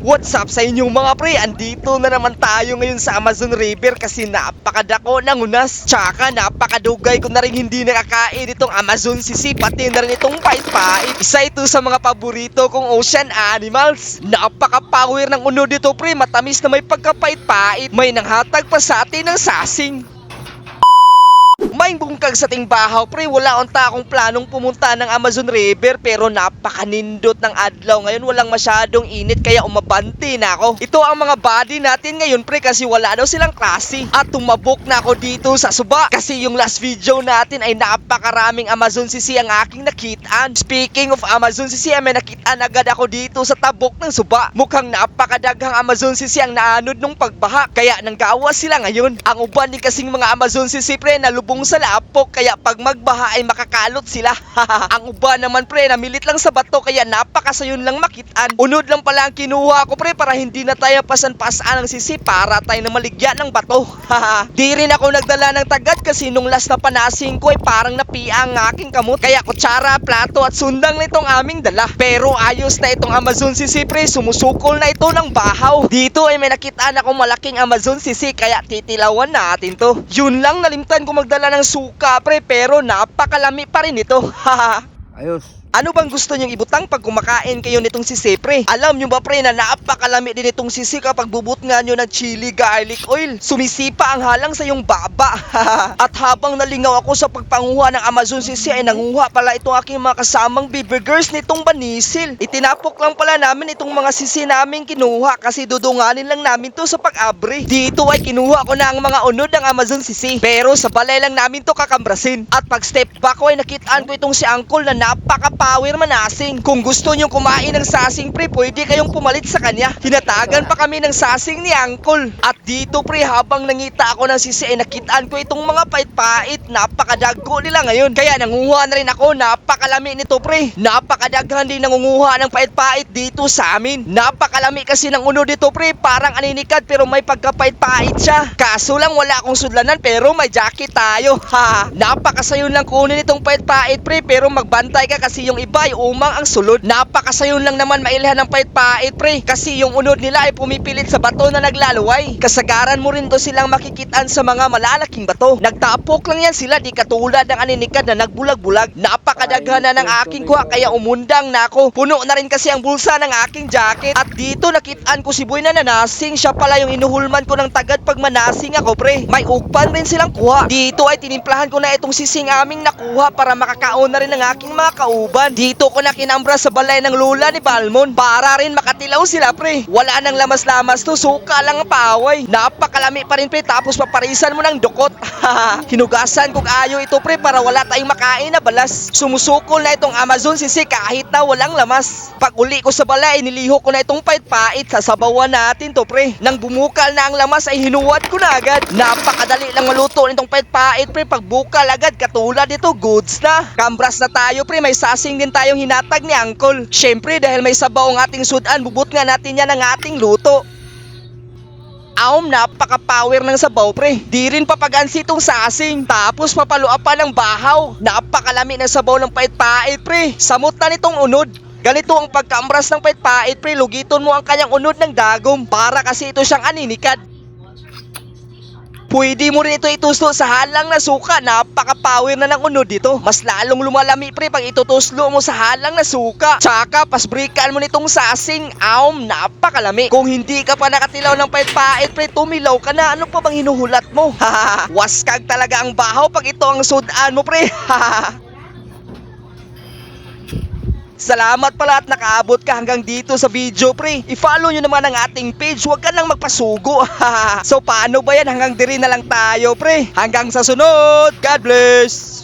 What's up sa inyong mga pre? Andito na naman tayo ngayon sa Amazon River kasi napakadako ng unas. Tsaka napakadugay ko na rin hindi nakakain itong Amazon sisi, pati na rin itong pait-pait. Isa ito sa mga paborito kong ocean animals. Napaka-power ng uno dito pre, matamis na may pagkapait-pait. May nanghatag pa sa atin ng sasing. May bungkag sa ting bahaw pre, wala unta akong planong pumunta ng Amazon River pero napakanindot ng adlaw ngayon, walang masyadong init kaya umabanti na ako. Ito ang mga body natin ngayon pre kasi wala daw silang klase at tumabok na ako dito sa Suba kasi yung last video natin ay napakaraming Amazon sisi ang aking nakitaan. Speaking of Amazon sisi, may nakitaan agad ako dito sa tabok ng Suba. Mukhang napakadaghang Amazon sisi ang naanod nung pagbaha kaya nanggawas sila ngayon. Ang uban ni kasing mga Amazon sisi pre nalubong sa lapok kaya pag magbaha ay makakalot sila. Ang uba naman pre namilit lang sa bato kaya napakasayon lang makitaan. Unod lang pala ang kinuha ko pre para hindi na tayo pasan-pasan ng sisi para tayo na maligyan ng bato. Di rin ako nagdala ng tagad kasi nung last na panasing ko ay parang napia ang aking kamot kaya kutsara, plato at sundang nitong aming dala. Pero ayos na itong Amazon sisi pre, sumusukol na ito ng bahaw. Dito ay may nakitaan akong malaking Amazon sisi kaya titilawan natin to. Yun lang, nalimtan ko magdala ng suka pre pero napakalami pa rin ito. Ayos. Ano bang gusto niyong ibutang pag kumakain kayo nitong sisi pre? Alam niyo ba pre na napakalami din itong sisi kapag bubut nga nyo ng chili garlic oil. Sumisipa ang halang sa iyong baba. At habang nalingaw ako sa pagpanguha ng Amazon sisi ay nanguha pala itong aking mga kasamang bibigers nitong banisil. Itinapok lang pala namin itong mga sisi namin kinuha kasi dudunganin lang namin to sa pag-abre. Dito ay kinuha ko na ang mga unod ng Amazon sisi pero sa balay lang namin to kakambrasin. At pag step back ko ay nakitaan ko itong si Uncle na napaka-power manasing. Kung gusto nyong kumain ng sasing pre, pwede kayong pumalit sa kanya. Hinatagan pa kami ng sasing ni Uncle. At dito pre, habang nangita ako ng sisi ay nakitaan ko itong mga pait-pait. Napakadago nila ngayon. Kaya nanguha na rin ako. Napakalami nito pre. Napakadaghan din nangunguha ng pait-pait dito sa amin. Napakalami kasi ng uno dito pre. Parang aninikad pero may pagkapait-pait siya. Kaso lang wala akong sudlanan pero may jacket tayo. Napakasayon lang kunin itong pait-pait pre pero magbantay ka kasi yung iba ay umang ang sulod. Napakasayon lang naman mailhan ng pait-pait pre kasi yung unod nila ay pumipilit sa bato na naglaluway. Kasagaran mo rin to silang makikitaan sa mga malalaking bato. Nagtapok lang yan sila, di katulad ng aninikad na nagbulag-bulag. Napakadaghan na ng aking kuha kaya umundang na ako. Puno na rin kasi ang bulsa ng aking jacket. At dito nakitaan ko si Boy na nanasing. Siya pala yung inuhulman ko ng tagad pag manasing ako pre. May ugpan rin silang kuha. Dito ay tinimplahan ko na itong sising aming nakuha para makakaon na rin ng aking mga kauban. Dito ko na kinambra sa balay ng lula ni Balmon para rin makatilaw sila pre. Wala nang lamas-lamas to, suka lang ang paaway. Napakalami pa rin pre tapos paparisan mo ng dukot. Hinugasan kong ayo ito pre para wala tayong makain na balas. Sumusukol na itong Amazon sisi kahit na walang lamas. Pag uli ko sa balay, niliho ko na itong pait-pait. Sasabawan natin to pre. Nang bumukal na ang lamas ay hinuwad ko na agad. Napakadali lang maluto nitong pait-pait pre. Pag bukal agad katulad ito, goods na. Kambras na tayo pre, may sasing din tayong hinatag ni Uncle. Syempre dahil may sabaw ang ating sudan, bubut nga natin yan ang ating luto. Napaka-power ng sabaw pre. Di rin papagansi itong sasing. Tapos papalua pa ng bahaw. Napakalami ng sabaw ng pait-pait pre. Samot na nitong unod. Ganito ang pagkaambras ng pait-pait pre. Lugiton mo ang kanyang unod ng dagom para kasi ito siyang aninikad. Pwede mo rin ito ituslo sa halang na suka. Napaka-power na ng unod dito. Mas lalong lumalami pre pag itutuslo mo sa halang na suka. Tsaka pasbrikan mo nitong sasing. Napakalami. Kung hindi ka pa nakatilaw ng pait-pait pre, tumilaw ka na. Ano pa bang hinuhulat mo? Waskag talaga ang bahaw pag ito ang sudan mo pre. Salamat pala at nakaabot ka hanggang dito sa video pre. I-follow nyo naman ang ating page, huwag ka nang magpasugo. So paano ba yan? Hanggang diri na lang tayo pre. Hanggang sa sunod, God bless.